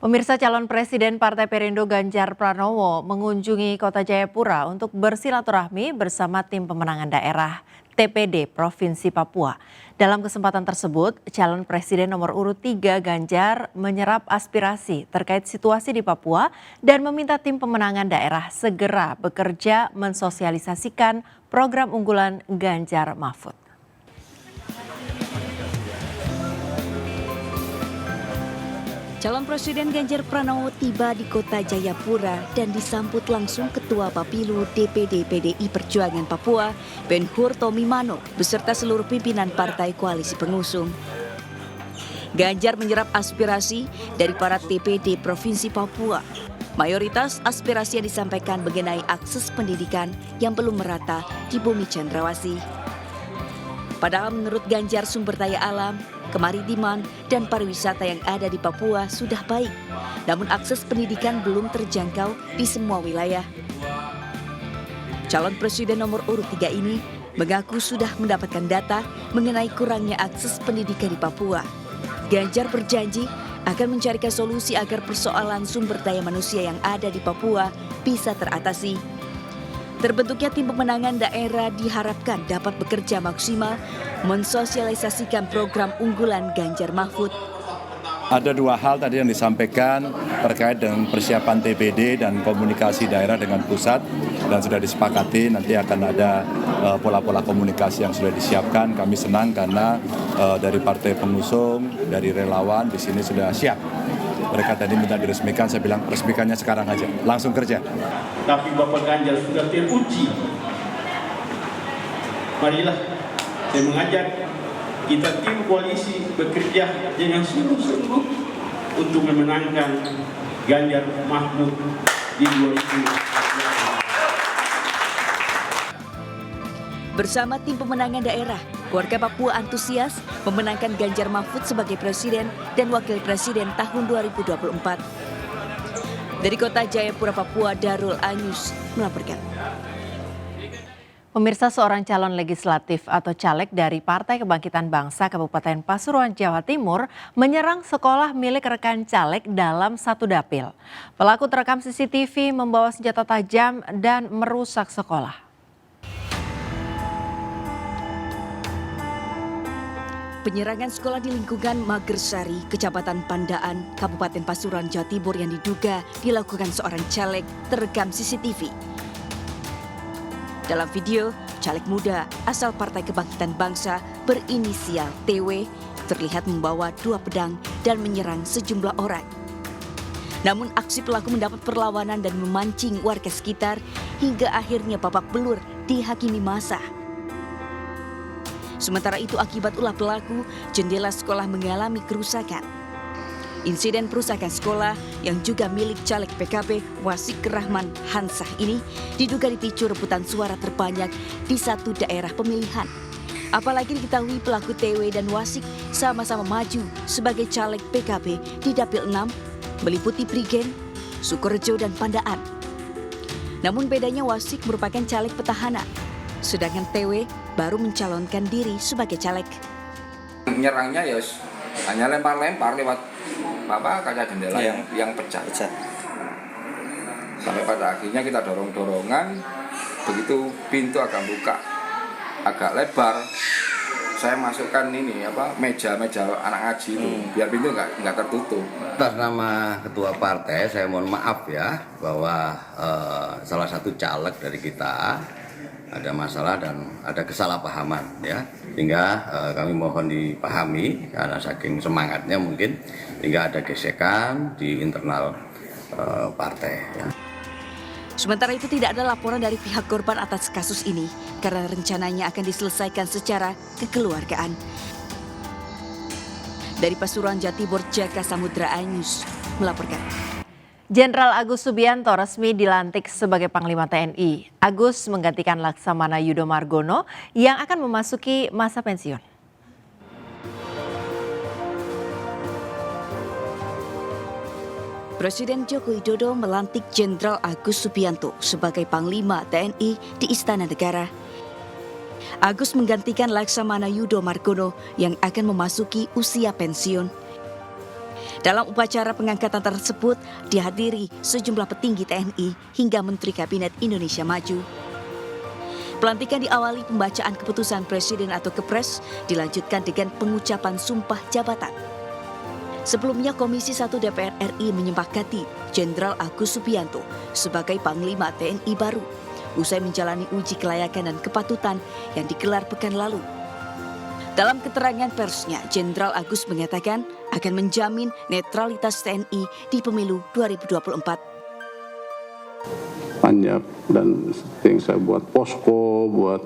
Pemirsa, calon Presiden Partai Perindo Ganjar Pranowo mengunjungi Kota Jayapura untuk bersilaturahmi bersama tim pemenangan daerah TPD Provinsi Papua. Dalam kesempatan tersebut, calon Presiden nomor urut 3 Ganjar menyerap aspirasi terkait situasi di Papua dan meminta tim pemenangan daerah segera bekerja mensosialisasikan program unggulan Ganjar Mahfud. Calon Presiden Ganjar Pranowo tiba di Kota Jayapura dan disambut langsung Ketua Bapilu DPD PDI Perjuangan Papua, Ben-Hur Tomimano, beserta seluruh pimpinan partai koalisi pengusung. Ganjar menyerap aspirasi dari para TPD Provinsi Papua. Mayoritas aspirasi yang disampaikan mengenai akses pendidikan yang belum merata di bumi cendrawasih. Padahal menurut Ganjar sumber daya alam, kemaritiman, dan pariwisata yang ada di Papua sudah baik. Namun akses pendidikan belum terjangkau di semua wilayah. Calon Presiden nomor urut 3 ini mengaku sudah mendapatkan data mengenai kurangnya akses pendidikan di Papua. Ganjar berjanji akan mencarikan solusi agar persoalan sumber daya manusia yang ada di Papua bisa teratasi. Terbentuknya tim pemenangan daerah diharapkan dapat bekerja maksimal mensosialisasikan program unggulan Ganjar Mahfud. Ada dua hal tadi yang disampaikan terkait dengan persiapan TPD dan komunikasi daerah dengan pusat, dan sudah disepakati nanti akan ada pola-pola komunikasi yang sudah disiapkan. Kami senang karena dari partai pengusung, dari relawan di sini sudah siap. Mereka tadi minta diresmikan, saya bilang resmikannya sekarang aja, langsung kerja. Tapi Bapak Ganjar sudah teruji. Marilah saya mengajak kita tim koalisi bekerja dengan sungguh-sungguh untuk memenangkan Ganjar Mahfud di 2024. Bersama tim pemenangan daerah, warga Papua antusias memenangkan Ganjar Mahfud sebagai Presiden dan Wakil Presiden tahun 2024. Dari Kota Jayapura, Papua, Darul Anyus melaporkan. Pemirsa, seorang calon legislatif atau caleg dari Partai Kebangkitan Bangsa Kabupaten Pasuruan, Jawa Timur menyerang sekolah milik rekan caleg dalam satu dapil. Pelaku terekam CCTV membawa senjata tajam dan merusak sekolah. Penyerangan sekolah di lingkungan Magersari, Kecamatan Pandaan, Kabupaten Pasuruan, Jawa Timur yang diduga dilakukan seorang caleg terekam CCTV. Dalam video, caleg muda asal Partai Kebangkitan Bangsa berinisial TW terlihat membawa 2 pedang dan menyerang sejumlah orang. Namun aksi pelaku mendapat perlawanan dan memancing warga sekitar hingga akhirnya babak belur dihakimi massa. Sementara itu akibat ulah pelaku, jendela sekolah mengalami kerusakan. Insiden perusakan sekolah yang juga milik caleg PKB Wasik Rahman Hansah ini diduga dipicu rebutan suara terbanyak di satu daerah pemilihan. Apalagi diketahui pelaku TW dan Wasik sama-sama maju sebagai caleg PKB di Dapil 6, meliputi Prigen, Sukorejo, dan Pandaan. Namun bedanya Wasik merupakan caleg petahana, sedangkan TW baru mencalonkan diri sebagai caleg. Menyerangnya ya hanya lempar-lempar lewat kaca jendela yang pecah. Sampai pada akhirnya kita dorong-dorongan, begitu pintu agak buka agak lebar, saya masukkan meja anak ngaji itu biar pintu nggak tertutup. Atas nama ketua partai saya mohon maaf ya bahwa salah satu caleg dari kita ada masalah dan ada kesalahpahaman ya, hingga kami mohon dipahami karena saking semangatnya mungkin hingga ada gesekan di internal partai ya. Sementara itu tidak ada laporan dari pihak korban atas kasus ini karena rencananya akan diselesaikan secara kekeluargaan. Dari Pasuruan, Jawa Timur, Jaka Samudra Anyus melaporkan. Jenderal Agus Subianto resmi dilantik sebagai Panglima TNI. Agus menggantikan Laksamana Yudo Margono yang akan memasuki masa pensiun. Presiden Joko Widodo melantik Jenderal Agus Subianto sebagai Panglima TNI di Istana Negara. Agus menggantikan Laksamana Yudo Margono yang akan memasuki usia pensiun. Dalam upacara pengangkatan tersebut dihadiri sejumlah petinggi TNI hingga Menteri Kabinet Indonesia Maju. Pelantikan diawali pembacaan keputusan Presiden atau Kepres, dilanjutkan dengan pengucapan sumpah jabatan. Sebelumnya Komisi 1 DPR RI menyepakati Jenderal Agus Subianto sebagai Panglima TNI baru, usai menjalani uji kelayakan dan kepatutan yang digelar pekan lalu. Dalam keterangan persnya, Jenderal Agus mengatakan akan menjamin netralitas TNI di pemilu 2024. Banyak dan yang saya buat posko, buat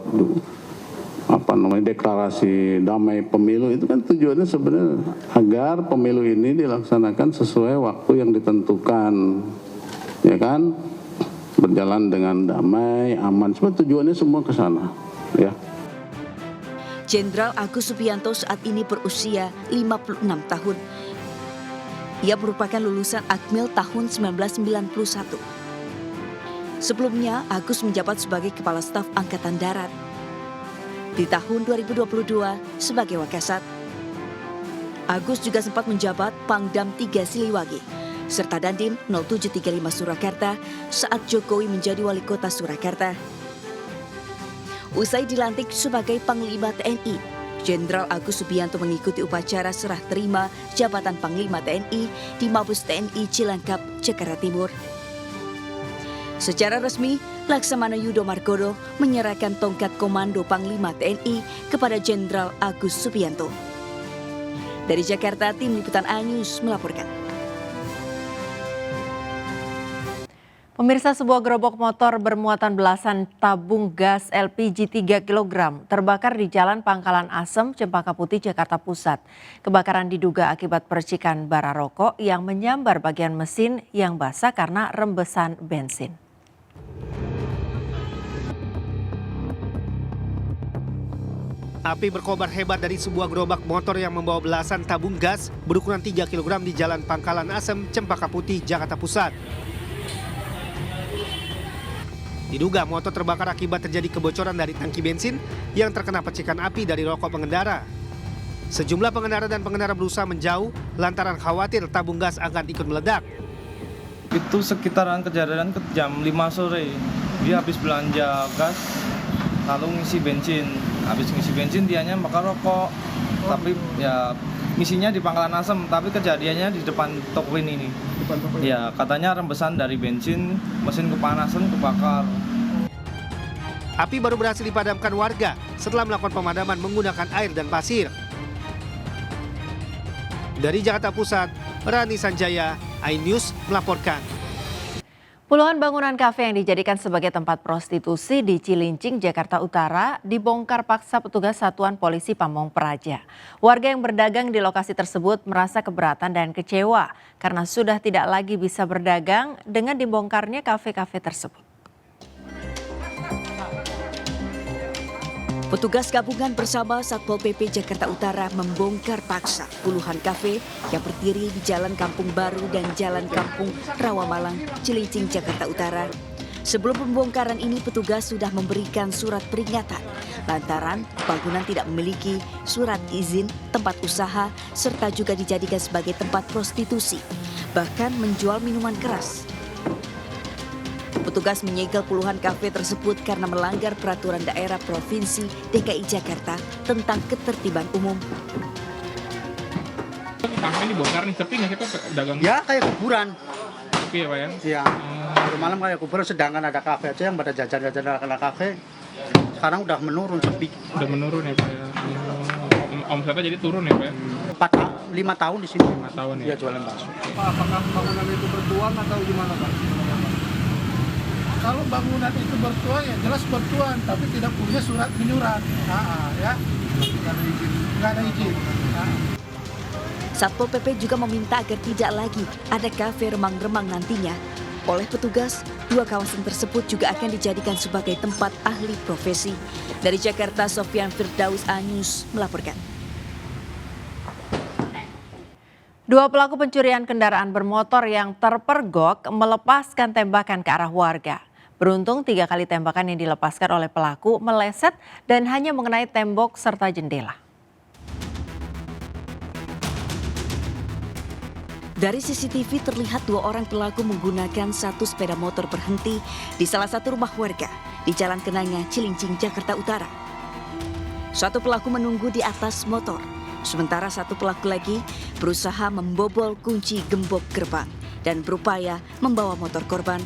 deklarasi damai pemilu itu kan tujuannya sebenarnya agar pemilu ini dilaksanakan sesuai waktu yang ditentukan, ya kan, berjalan dengan damai, aman. Sebenarnya tujuannya semua ke sana, ya. Jenderal Agus Subianto saat ini berusia 56 tahun. Ia merupakan lulusan Akmil tahun 1991. Sebelumnya, Agus menjabat sebagai Kepala Staf Angkatan Darat. Di tahun 2022 sebagai Wakasat. Agus juga sempat menjabat Pangdam 3 Siliwangi, serta Dandim 0735 Surakarta saat Jokowi menjadi Wali Kota Surakarta. Usai dilantik sebagai Panglima TNI, Jenderal Agus Subianto mengikuti upacara serah terima jabatan Panglima TNI di Mabes TNI Cilangkap, Jakarta Timur. Secara resmi, Laksamana Yudo Margono menyerahkan tongkat komando Panglima TNI kepada Jenderal Agus Subianto. Dari Jakarta, Tim Liputan A-News melaporkan. Pemirsa, sebuah gerobak motor bermuatan belasan tabung gas LPG 3 kg terbakar di Jalan Pangkalan Asem, Cempaka Putih, Jakarta Pusat. Kebakaran diduga akibat percikan bara rokok yang menyambar bagian mesin yang basah karena rembesan bensin. Api berkobar hebat dari sebuah gerobak motor yang membawa belasan tabung gas berukuran 3 kg di Jalan Pangkalan Asem, Cempaka Putih, Jakarta Pusat. Diduga motor terbakar akibat terjadi kebocoran dari tangki bensin yang terkena percikan api dari rokok pengendara. Sejumlah pengendara dan pengendara berusaha menjauh lantaran khawatir tabung gas akan ikut meledak. Itu sekitaran kejadian jam 5 sore. Dia habis belanja gas, lalu ngisi bensin. Habis ngisi bensin dianya bakar rokok. Tapi ya misinya di Pangkalan Asem, tapi kejadiannya di depan toko ini. Ya, katanya rembesan dari bensin, mesin kepanasan, kebakar. Api baru berhasil dipadamkan warga setelah melakukan pemadaman menggunakan air dan pasir. Dari Jakarta Pusat, Rani Sanjaya, iNews melaporkan. Puluhan bangunan kafe yang dijadikan sebagai tempat prostitusi di Cilincing, Jakarta Utara dibongkar paksa petugas Satuan Polisi Pamong Praja. Warga yang berdagang di lokasi tersebut merasa keberatan dan kecewa karena sudah tidak lagi bisa berdagang dengan dibongkarnya kafe-kafe tersebut. Petugas gabungan bersama Satpol PP Jakarta Utara membongkar paksa puluhan kafe yang berdiri di Jalan Kampung Baru dan Jalan Kampung Rawamalang, Cilincing, Jakarta Utara. Sebelum pembongkaran ini petugas sudah memberikan surat peringatan lantaran bangunan tidak memiliki surat izin tempat usaha serta juga dijadikan sebagai tempat prostitusi, bahkan menjual minuman keras. Petugas menyegel puluhan kafe tersebut karena melanggar peraturan daerah Provinsi DKI Jakarta tentang ketertiban umum. Kafe ini bongkar nih, sepi nggak kita dagang? Ya kayak kuburan. Sepi ya Pak ya? Iya, malam kayak kuburan, sedangkan ada kafe aja yang pada jajan-jajan ala kafe. Sekarang udah menurun, sepi. Udah menurun ya Pak ya? Omsetnya jadi turun ya Pak ya? 5 tahun di sini. 5 tahun ya? Iya, jualan bakso. Apakah bangunan itu bertuan atau gimana Pak? Kalau bangunan itu bertuan ya jelas bertuan, tapi tidak punya surat menyurat, ya, nggak ada izin. Satpol PP juga meminta agar tidak lagi ada kafe remang-remang nantinya. Oleh petugas, 2 kawasan tersebut juga akan dijadikan sebagai tempat ahli profesi. Dari Jakarta, Sofyan Firdaus, A-News melaporkan. 2 pelaku pencurian kendaraan bermotor yang terpergok melepaskan tembakan ke arah warga. Beruntung 3 kali tembakan yang dilepaskan oleh pelaku meleset dan hanya mengenai tembok serta jendela. Dari CCTV terlihat 2 orang pelaku menggunakan 1 sepeda motor berhenti di salah satu rumah warga di Jalan Kenanga, Cilincing, Jakarta Utara. 1 pelaku menunggu di atas motor, sementara 1 pelaku lagi berusaha membobol kunci gembok gerbang dan berupaya membawa motor korban.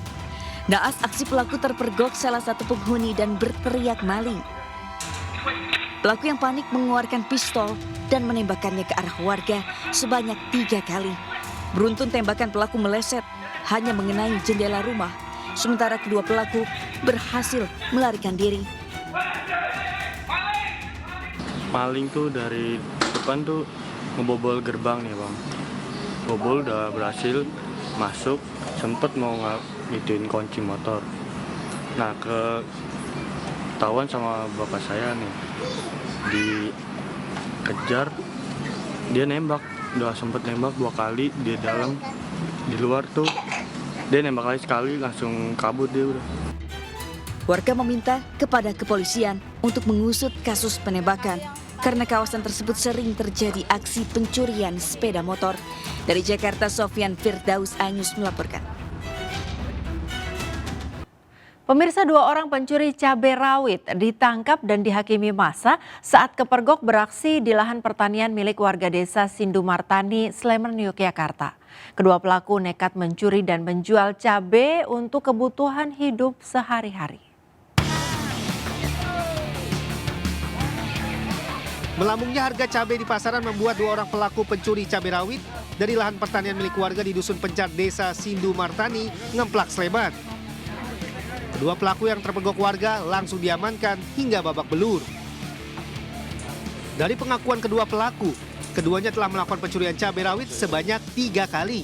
Naas aksi pelaku terpergok salah satu penghuni dan berteriak maling. Pelaku yang panik mengeluarkan pistol dan menembakkannya ke arah warga sebanyak 3 kali. Beruntung tembakan pelaku meleset hanya mengenai jendela rumah, sementara kedua pelaku berhasil melarikan diri. Maling tuh dari depan tuh ngebobol gerbang nih bang. Bobol udah berhasil masuk, sempet mau ngituin kunci motor. Nah ketahuan sama bapak saya nih, dikejar, dia nembak. Udah sempet nembak 2 kali di dalam, di luar tuh dia nembak lagi sekali langsung kabur dia udah. Warga meminta kepada kepolisian untuk mengusut kasus penembakan karena kawasan tersebut sering terjadi aksi pencurian sepeda motor. Dari Jakarta, Sofyan Firdaus Ainus melaporkan. Pemirsa, 2 orang pencuri cabai rawit ditangkap dan dihakimi massa saat kepergok beraksi di lahan pertanian milik warga desa Sindumartani, Sleman, Yogyakarta. Kedua pelaku nekat mencuri dan menjual cabai untuk kebutuhan hidup sehari-hari. Melambungnya harga cabai di pasaran membuat 2 orang pelaku pencuri cabai rawit dari lahan pertanian milik warga di Dusun Pencar, Desa Sindumartani, Ngemplak, Sleman. Kedua pelaku yang terpergok warga langsung diamankan hingga babak belur. Dari pengakuan kedua pelaku, keduanya telah melakukan pencurian cabai rawit sebanyak 3 kali.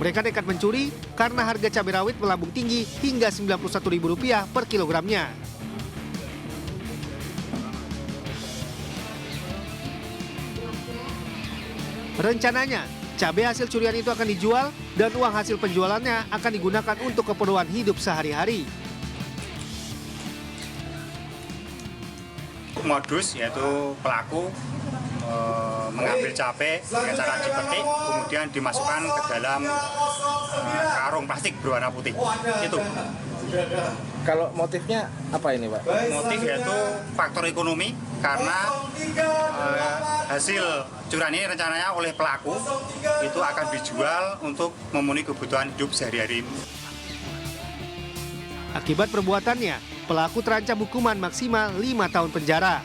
Mereka nekat mencuri karena harga cabai rawit melambung tinggi hingga Rp91.000 per kilogramnya. Rencananya, cabai hasil curian itu akan dijual dan uang hasil penjualannya akan digunakan untuk keperluan hidup sehari-hari. Modus yaitu pelaku mengambil cabai dengan cara dipetik, kemudian dimasukkan ke dalam karung plastik berwarna putih. Itu. Kalau motifnya apa ini Pak? Motif yaitu faktor ekonomi karena hasil curian ini rencananya oleh pelaku itu akan dijual untuk memenuhi kebutuhan hidup sehari-hari. Akibat perbuatannya, pelaku terancam hukuman maksimal 5 tahun penjara.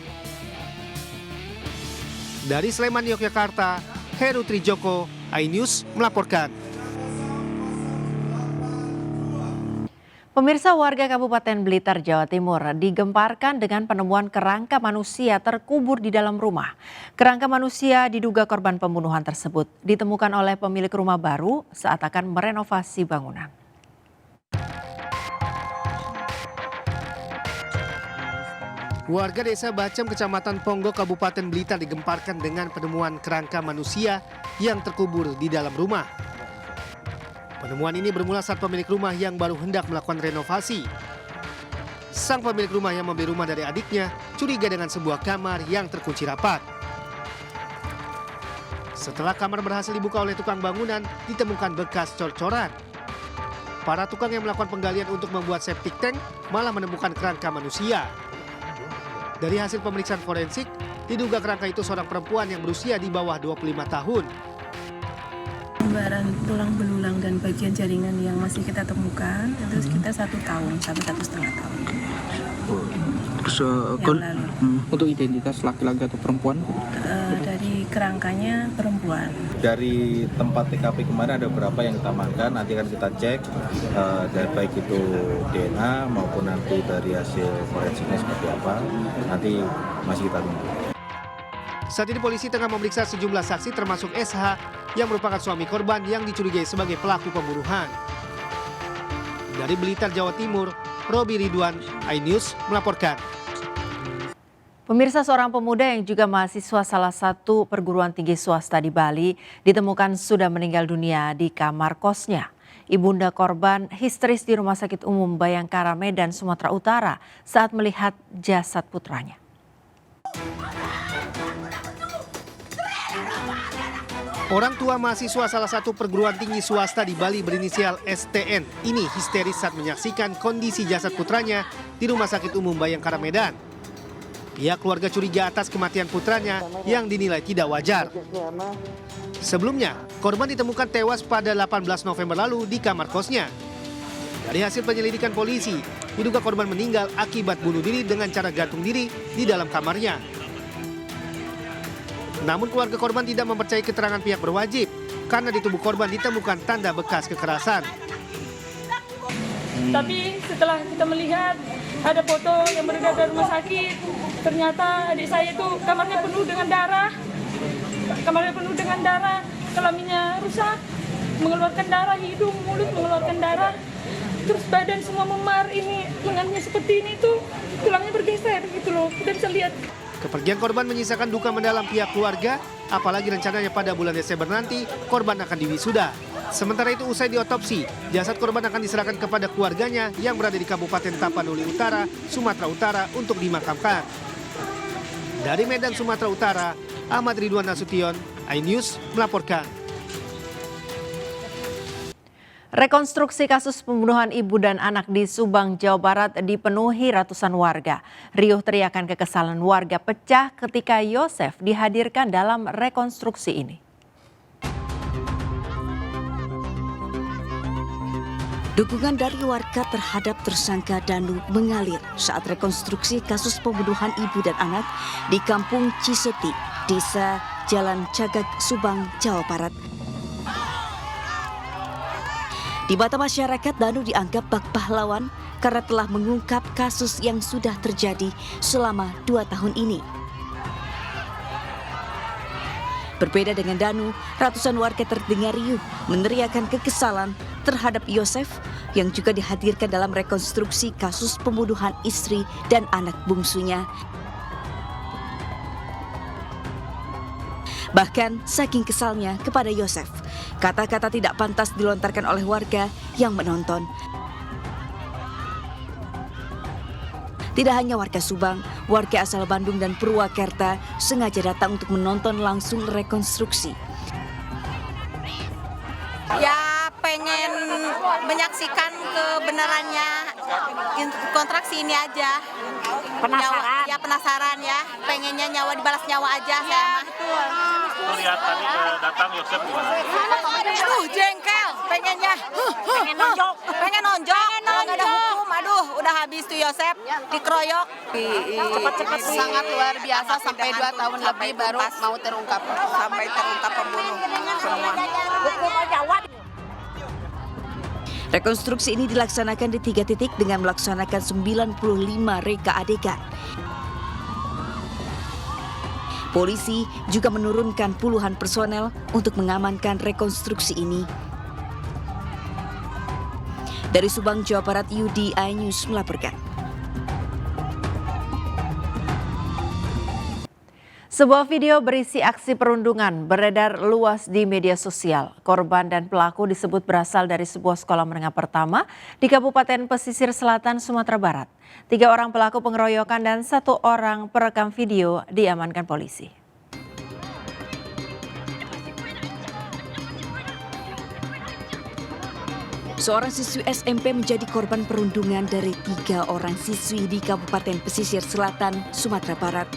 Dari Sleman, Yogyakarta, Heru Trijoko, iNews melaporkan. Pemirsa, warga Kabupaten Blitar, Jawa Timur digemparkan dengan penemuan kerangka manusia terkubur di dalam rumah. Kerangka manusia diduga korban pembunuhan tersebut ditemukan oleh pemilik rumah baru saat akan merenovasi bangunan. Warga desa Bacem, Kecamatan Ponggok, Kabupaten Blitar digemparkan dengan penemuan kerangka manusia yang terkubur di dalam rumah. Penemuan ini bermula saat pemilik rumah yang baru hendak melakukan renovasi. Sang pemilik rumah yang membeli rumah dari adiknya curiga dengan sebuah kamar yang terkunci rapat. Setelah kamar berhasil dibuka oleh tukang bangunan, ditemukan bekas cor-coran. Para tukang yang melakukan penggalian untuk membuat septic tank malah menemukan kerangka manusia. Dari hasil pemeriksaan forensik, diduga kerangka itu seorang perempuan yang berusia di bawah 25 tahun. Gambaran tulang belulang dan bagian jaringan yang masih kita temukan itu sekitar 1 tahun sampai 1,5 tahun. Terus untuk identitas laki-laki atau perempuan? Dari kerangkanya perempuan. Dari tempat TKP kemarin ada berapa yang kita amankan, nanti akan kita cek dari baik itu DNA maupun nanti dari hasil forensiknya seperti apa, nanti masih kita tunggu. Saat ini polisi tengah memeriksa sejumlah saksi termasuk SH yang merupakan suami korban yang dicurigai sebagai pelaku pembunuhan. Dari Blitar, Jawa Timur, Robi Ridwan, iNews melaporkan. Pemirsa, seorang pemuda yang juga mahasiswa salah satu perguruan tinggi swasta di Bali ditemukan sudah meninggal dunia di kamar kosnya. Ibunda korban histeris di Rumah Sakit Umum Bayangkara, Medan, Sumatera Utara saat melihat jasad putranya. Orang tua mahasiswa salah satu perguruan tinggi swasta di Bali berinisial STN ini histeris saat menyaksikan kondisi jasad putranya di Rumah Sakit Umum Bayangkara Medan. Pihak keluarga curiga atas kematian putranya yang dinilai tidak wajar. Sebelumnya, korban ditemukan tewas pada 18 November lalu di kamar kosnya. Dari hasil penyelidikan polisi, diduga korban meninggal akibat bunuh diri dengan cara gantung diri di dalam kamarnya. Namun keluarga korban tidak mempercayai keterangan pihak berwajib karena di tubuh korban ditemukan tanda bekas kekerasan. Tapi setelah kita melihat ada foto yang beredar dari rumah sakit, ternyata adik saya itu kamarnya penuh dengan darah. Kelaminnya rusak, mengeluarkan darah, hidung, mulut mengeluarkan darah. Terus badan semua memar, ini lengannya seperti ini tuh, tulangnya bergeser gitu loh, kita bisa lihat. Kepergian korban menyisakan duka mendalam pihak keluarga, apalagi rencananya pada bulan Desember nanti korban akan diwisuda. Sementara itu usai diotopsi, jasad korban akan diserahkan kepada keluarganya yang berada di Kabupaten Tapanuli Utara, Sumatera Utara untuk dimakamkan. Dari Medan, Sumatera Utara, Ahmad Ridwan Nasution, iNews melaporkan. Rekonstruksi kasus pembunuhan ibu dan anak di Subang, Jawa Barat dipenuhi ratusan warga. Riuh teriakan kekesalan warga pecah ketika Yosef dihadirkan dalam rekonstruksi ini. Dukungan dari warga terhadap tersangka Danu mengalir saat rekonstruksi kasus pembunuhan ibu dan anak di Kampung Ciseti, Desa Jalan Cagak, Subang, Jawa Barat. Di mata masyarakat, Danu dianggap bak pahlawan karena telah mengungkap kasus yang sudah terjadi selama 2 tahun ini. Berbeda dengan Danu, ratusan warga terdengar riuh meneriakan kekesalan terhadap Yosef yang juga dihadirkan dalam rekonstruksi kasus pembunuhan istri dan anak bungsunya. Bahkan saking kesalnya kepada Yosef, kata-kata tidak pantas dilontarkan oleh warga yang menonton. Tidak hanya warga Subang, warga asal Bandung dan Purwakarta sengaja datang untuk menonton langsung rekonstruksi. Ya pengen menyaksikan kebenarannya kontraksi ini aja. Penasaran? Ya penasaran ya, pengennya nyawa dibalas nyawa aja saya mah. Lihat tadi datang Yosef gimana? Aduh jengkel, pengennya. Pengen nonjok. Pengen nonjok. Kalau nggak ada hukum, aduh udah habis tuh Yosef dikeroyok. Cepat-cepat sangat luar biasa sampai 2 tahun lebih baru mau terungkap. Sampai terungkap pembunuh semua. Rekonstruksi ini dilaksanakan di 3 titik dengan melaksanakan 95 reka adegan. Polisi juga menurunkan puluhan personel untuk mengamankan rekonstruksi ini. Dari Subang, Jawa Barat, Yudi, iNews melaporkan. Sebuah video berisi aksi perundungan beredar luas di media sosial. Korban dan pelaku disebut berasal dari sebuah sekolah menengah pertama di Kabupaten Pesisir Selatan, Sumatera Barat. 3 orang pelaku pengeroyokan dan 1 orang perekam video diamankan polisi. Seorang siswi SMP menjadi korban perundungan dari 3 orang siswi di Kabupaten Pesisir Selatan, Sumatera Barat.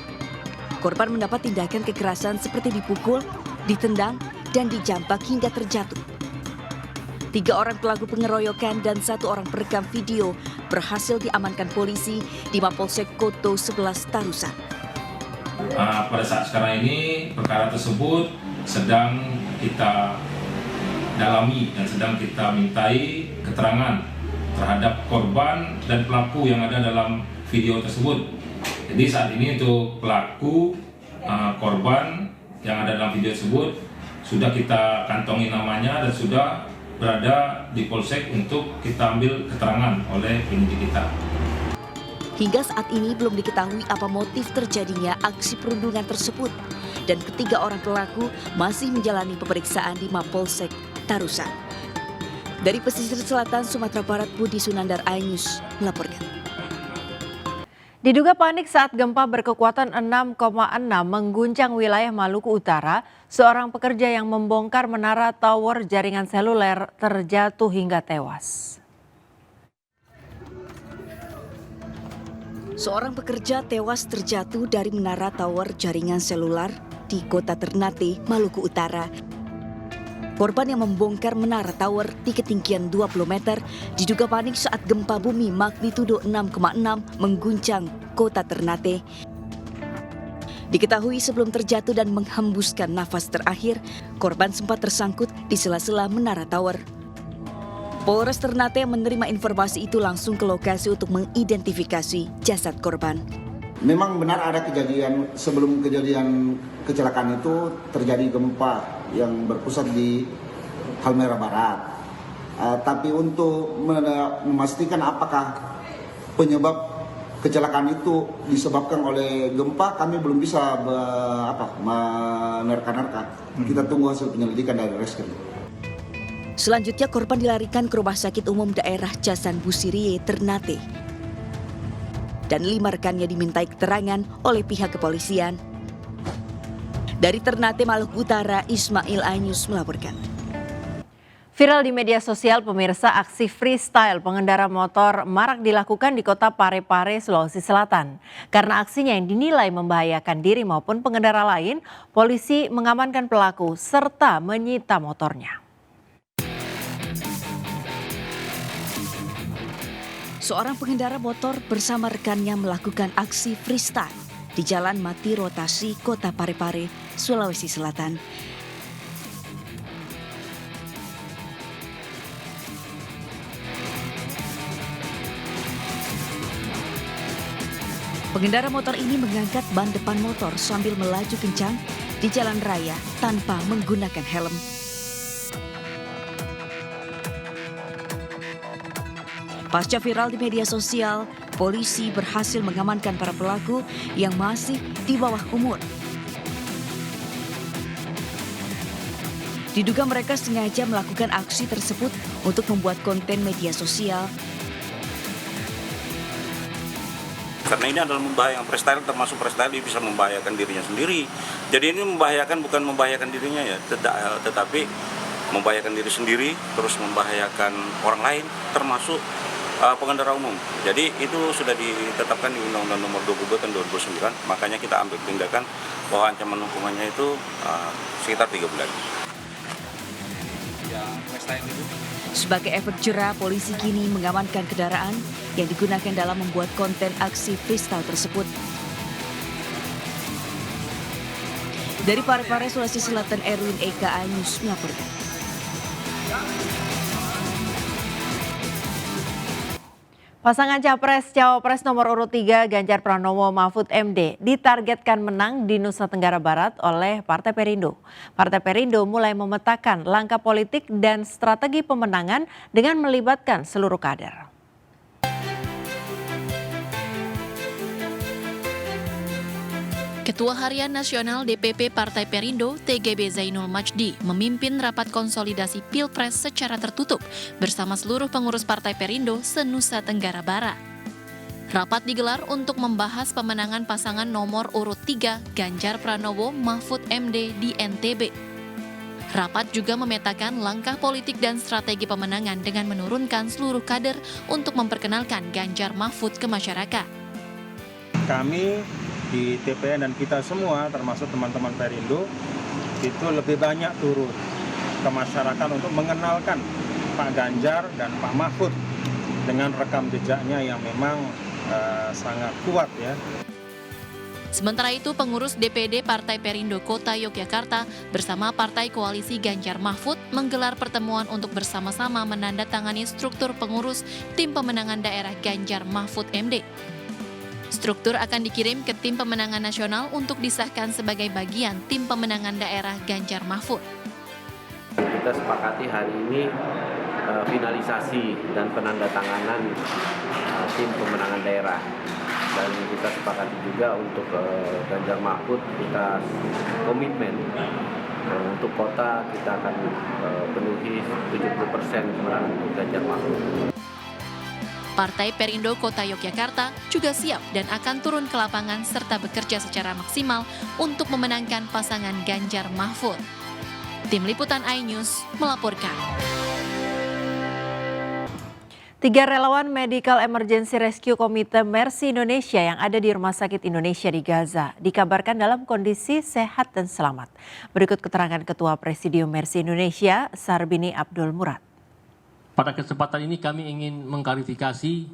Korban mendapat tindakan kekerasan seperti dipukul, ditendang, dan dijambak hingga terjatuh. 3 orang pelaku pengeroyokan dan 1 orang perekam video berhasil diamankan polisi di Mapolsek Koto 11 Tarusan. Pada saat sekarang ini perkara tersebut sedang kita dalami dan sedang kita mintai keterangan terhadap korban dan pelaku yang ada dalam video tersebut. Jadi saat ini untuk pelaku korban yang ada dalam video tersebut sudah kita kantongi namanya dan sudah berada di Polsek untuk kita ambil keterangan oleh penyidik kita. Hingga saat ini belum diketahui apa motif terjadinya aksi perundungan tersebut dan ketiga orang pelaku masih menjalani pemeriksaan di Mapolsek Tarusan. Dari Pesisir Selatan, Sumatera Barat, Budi Sunandar, iNews melaporkan. Diduga panik saat gempa berkekuatan 6,6 mengguncang wilayah Maluku Utara, Seorang pekerja yang membongkar menara tower jaringan seluler terjatuh hingga tewas. Seorang pekerja tewas terjatuh dari menara tower jaringan seluler di Kota Ternate, Maluku Utara. Korban yang membongkar menara tower di ketinggian 20 meter diduga panik saat gempa bumi magnitudo 6,6 mengguncang Kota Ternate. Diketahui sebelum terjatuh dan menghembuskan nafas terakhir, korban sempat tersangkut di sela-sela menara tower. Polres Ternate menerima informasi itu langsung ke lokasi untuk mengidentifikasi jasad korban. Memang benar ada kejadian, sebelum kejadian kecelakaan itu terjadi gempa yang berpusat di Halmahera Barat. Tapi untuk memastikan apakah penyebab kecelakaan itu disebabkan oleh gempa, kami belum bisa menerka-nerka. Kita tunggu hasil penyelidikan dari Reskrim. Selanjutnya korban dilarikan ke Rumah Sakit Umum Daerah Jasan Busirie, Ternate. Dan 5 rekannya dimintai keterangan oleh pihak kepolisian. Dari Ternate, Maluku Utara, Ismail Ainus melaporkan. Viral di media sosial pemirsa, aksi freestyle pengendara motor marak dilakukan di Kota Parepare, Sulawesi Selatan. Karena aksinya yang dinilai membahayakan diri maupun pengendara lain, polisi mengamankan pelaku serta menyita motornya. Seorang pengendara motor bersama rekannya melakukan aksi freestyle di Jalan Mati Rotasi, Kota Parepare, Sulawesi Selatan. Pengendara motor ini mengangkat ban depan motor sambil melaju kencang di jalan raya tanpa menggunakan helm. Pasca viral di media sosial, polisi berhasil mengamankan para pelaku yang masih di bawah umur. Diduga mereka sengaja melakukan aksi tersebut untuk membuat konten media sosial. Karena ini adalah membahayakan freestyle, termasuk freestyle dia bisa membahayakan dirinya sendiri. Jadi ini membahayakan, bukan membahayakan dirinya ya, tetapi membahayakan diri sendiri, terus membahayakan orang lain, termasuk pengendara umum. Jadi itu sudah ditetapkan di Undang-Undang Nomor 22 Tahun 2009, makanya kita ambil tindakan bahwa ancaman hukumannya itu sekitar 3 bulan. Sebagai efek jera, polisi kini mengamankan kendaraan yang digunakan dalam membuat konten aksi freestyle tersebut. Dari Parepare, Sulawesi Selatan, Erwin Eka Ainus melaporkan. Pasangan Capres-Cawapres nomor urut 3 Ganjar Pranowo Mahfud MD ditargetkan menang di Nusa Tenggara Barat oleh Partai Perindo. Partai Perindo mulai memetakan langkah politik dan strategi pemenangan dengan melibatkan seluruh kader. Ketua Harian Nasional DPP Partai Perindo, TGB Zainul Majdi, memimpin rapat konsolidasi Pilpres secara tertutup bersama seluruh pengurus Partai Perindo se-Nusa Tenggara Barat. Rapat digelar untuk membahas pemenangan pasangan nomor urut 3 Ganjar Pranowo Mahfud MD di NTB. Rapat juga memetakan langkah politik dan strategi pemenangan dengan menurunkan seluruh kader untuk memperkenalkan Ganjar Mahfud ke masyarakat. Kami di TPN dan kita semua termasuk teman-teman Perindo itu lebih banyak turun ke masyarakat untuk mengenalkan Pak Ganjar dan Pak Mahfud dengan rekam jejaknya yang memang sangat kuat ya. Sementara itu, pengurus DPD Partai Perindo Kota Yogyakarta bersama Partai Koalisi Ganjar Mahfud menggelar pertemuan untuk bersama-sama menandatangani struktur pengurus Tim Pemenangan Daerah Ganjar Mahfud MD. Struktur akan dikirim ke Tim Pemenangan Nasional untuk disahkan sebagai bagian Tim Pemenangan Daerah Ganjar Mahfud. Kita sepakati hari ini finalisasi dan penandatanganan Tim Pemenangan Daerah. Dan kita sepakati juga untuk Ganjar Mahfud, kita komitmen untuk kota kita akan penuhi 70% kemenangan untuk Ganjar Mahfud. Partai Perindo Kota Yogyakarta juga siap dan akan turun ke lapangan serta bekerja secara maksimal untuk memenangkan pasangan Ganjar Mahfud. Tim Liputan iNews melaporkan. 3 relawan Medical Emergency Rescue Komite Mercy Indonesia yang ada di Rumah Sakit Indonesia di Gaza dikabarkan dalam kondisi sehat dan selamat. Berikut keterangan Ketua Presidium Mercy Indonesia, Sarbini Abdul Murad. Pada kesempatan ini kami ingin mengklarifikasi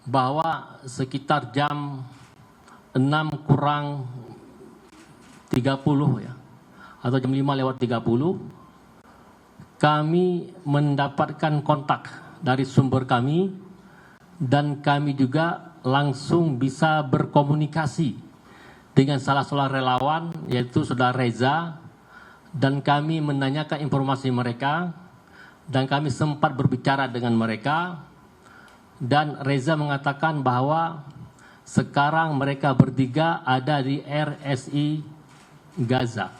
bahwa sekitar jam 6:30 ya, atau jam 5:30, kami mendapatkan kontak dari sumber kami dan kami juga langsung bisa berkomunikasi dengan salah seorang relawan yaitu Saudara Reza, dan kami menanyakan informasi mereka dan kami sempat berbicara dengan mereka, dan Reza mengatakan bahwa sekarang mereka bertiga ada di RSI Gaza,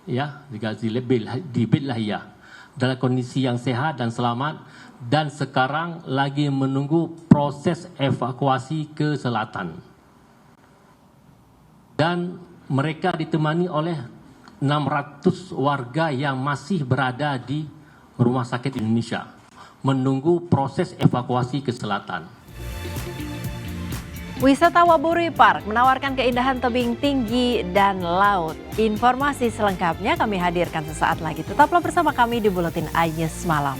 ya, di Beit Lahia, dalam kondisi yang sehat dan selamat, dan sekarang lagi menunggu proses evakuasi ke selatan. Dan mereka ditemani oleh 600 warga yang masih berada di Rumah Sakit Indonesia, menunggu proses evakuasi ke selatan. Wisata Waburi Park menawarkan keindahan tebing tinggi dan laut. Informasi selengkapnya kami hadirkan sesaat lagi. Tetaplah bersama kami di Buletin iNews Malam.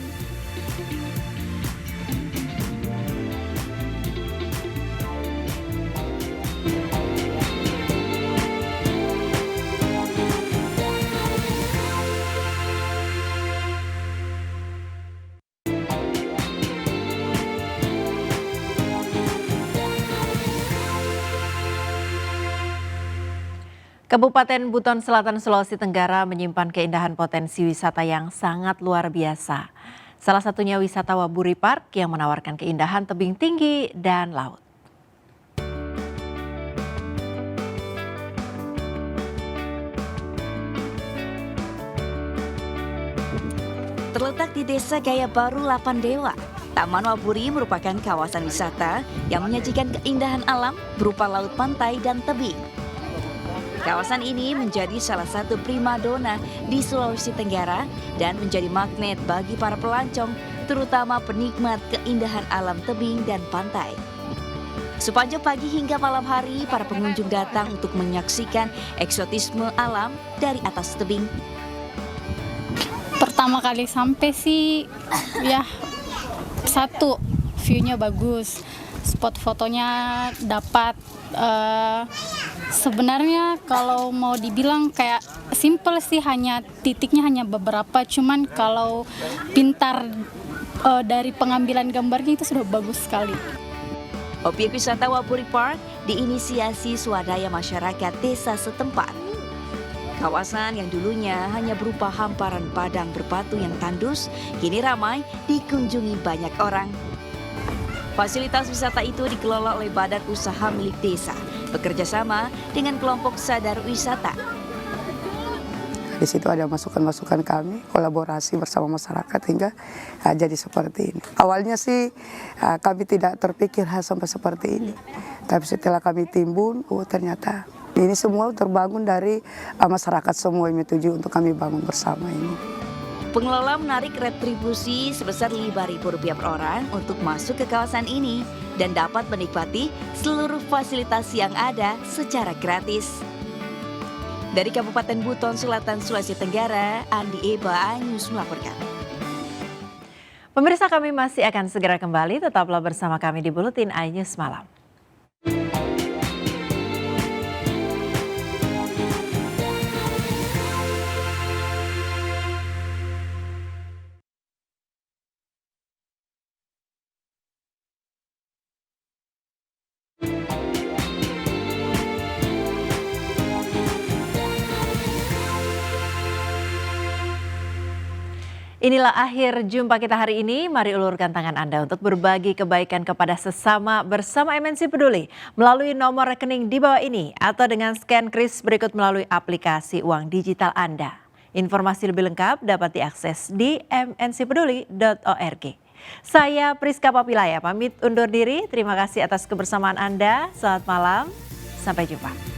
Kabupaten Buton Selatan, Sulawesi Tenggara menyimpan keindahan potensi wisata yang sangat luar biasa. Salah satunya wisata Waburi Park yang menawarkan keindahan tebing tinggi dan laut. Terletak di Desa Gaya Baru Lapandewa, Taman Waburi merupakan kawasan wisata yang menyajikan keindahan alam berupa laut pantai dan tebing. Kawasan ini menjadi salah satu primadona di Sulawesi Tenggara dan menjadi magnet bagi para pelancong, terutama penikmat keindahan alam tebing dan pantai. Sepanjang pagi hingga malam hari, para pengunjung datang untuk menyaksikan eksotisme alam dari atas tebing. Pertama kali sampai sih, ya satu, view-nya bagus, spot fotonya dapat. Sebenarnya kalau mau dibilang kayak simple sih, hanya titiknya hanya beberapa, cuman kalau pintar dari pengambilan gambarnya itu sudah bagus sekali. Objek wisata Waburi Park diinisiasi swadaya masyarakat desa setempat. Kawasan yang dulunya hanya berupa hamparan padang berbatu yang tandus, kini ramai dikunjungi banyak orang. Fasilitas wisata itu dikelola oleh Badan Usaha milik desa, bekerja sama dengan kelompok sadar wisata. Di situ ada masukan-masukan kami, kolaborasi bersama masyarakat hingga jadi seperti ini. Awalnya sih kami tidak terpikir hal sampai seperti ini, tapi setelah kami timbun, ternyata ini semua terbangun dari masyarakat semua yang menuju untuk kami bangun bersama ini. Pengelola menarik retribusi sebesar Rp5.000 per orang untuk masuk ke kawasan ini dan dapat menikmati seluruh fasilitas yang ada secara gratis. Dari Kabupaten Buton Selatan, Sulawesi Tenggara, Andi Eba, iNews melaporkan. Pemirsa, kami masih akan segera kembali, tetaplah bersama kami di Buletin iNews Malam. Inilah akhir jumpa kita hari ini. Mari ulurkan tangan Anda untuk berbagi kebaikan kepada sesama bersama MNC Peduli melalui nomor rekening di bawah ini atau dengan scan kris berikut melalui aplikasi uang digital Anda. Informasi lebih lengkap dapat diakses di mncpeduli.org. Saya Priska Papilaya pamit undur diri. Terima kasih atas kebersamaan Anda. Selamat malam. Sampai jumpa.